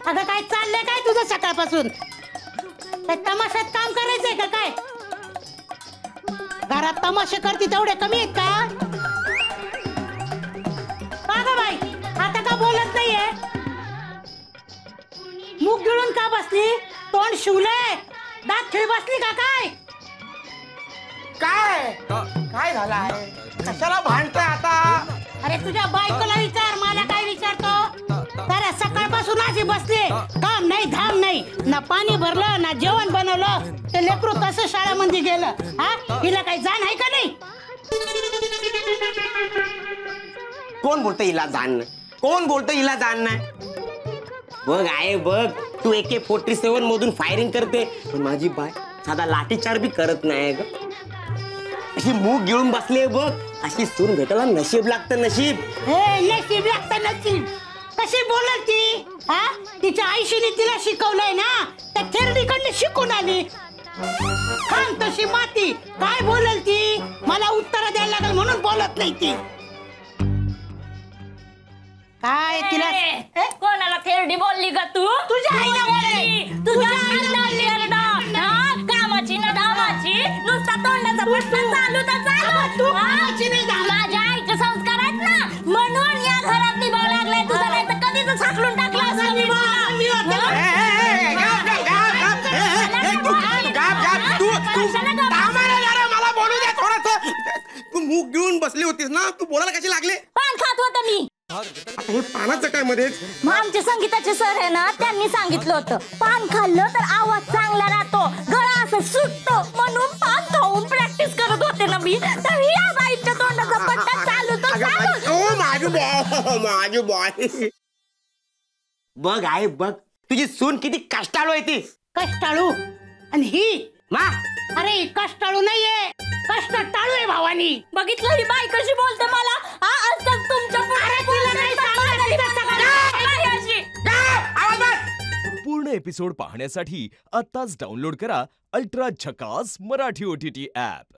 अगं काय चाललंय काय तुझं सकाळपासून? तमाशात काम करायचंय का काय? घरात तमाशे करते तेवढे कमी आहेत का? का बाई आता का बोलत नाहीये? मुख गिळून का बसली? तोंड शिवलंय, दात खिळ बसली का काय? काय काय झालं आहे? कशाला भांडतोय आता? अरे तुझ्या बायकोला विचार, मला काय विचारतो? अरे सकाळपासून अशी बसले, काम नाही धाम नाही, ना पाणी भरलं ना जेवण बनवलं, ते लेकरू कसं शाळेमध्ये गेलं? हा, हिला काही जाण आहे का नाही? कोण बोलतं हिला जाण नाही? कोण बोलतं हिला जाण नाही? बघ आहे बघ, तू AK-47 मधून फायरिंग करते, पण माझी बाय साधा लाठीचार बी करत नाही ग. अशी मूग गिळून बसली बघ, अशी सून भेटायला नशीब लागतं, नशीब. हे नशीब लागतं नशीब. कशी बोलल ती? हा, तिच्या आईशीने तिला शिकवलंय ना, त्या थेरडीकडनं शिकून आली. खान तशी माती, काय बोलल ती? मला उत्तर द्यायला लागल म्हणून बोलत नाही ती. काय तिला कोणाला थेरडी बोलली का तू? तुझ्या आईला बोलली. तुझ्या आईला कामाची ना धामाची, नुसता तोंडाचा पट्टा चालू तर चालू. माझ्या आईचे संस्कार आहेत ना, म्हणून या घरात निभाव लागलाय तुझा, नाही तर कधीच हाकलून टाकला असं मला बोलू दे थोडस. तू मूग गिळून बसली होतीस ना, तू बोलायला कशी लागले? पान खात होतं मी. हे पानाचं काय मध्येच? मग आमचे संगीताचे सर आहे ना, त्यांनी सांगितलं होतं पान खाल्लं तर आवाज चांगला राहतो, गळा असं सुटतो, म्हणून पान खाऊन प्रॅक्टिस करत होते ना मी. तर या बाईच्या तोंडाचा पट्टा चालू तर चालू. माझी बॉय बघ आहे बघ, तुझी सून किती कष्टाळू आहे ती. कष्टाळू आणि ही मा अरे कष्टाळू नाहीये, कष्ट टाळू आहे भावानी. बघितलं ही बाई कशी बोलते मला. असंच तुमच्या पूर्ण एपिसोड पाहण्यासाठी आत्ताच डाउनलोड करा अल्ट्रा झकास मराठी OTT ऍप.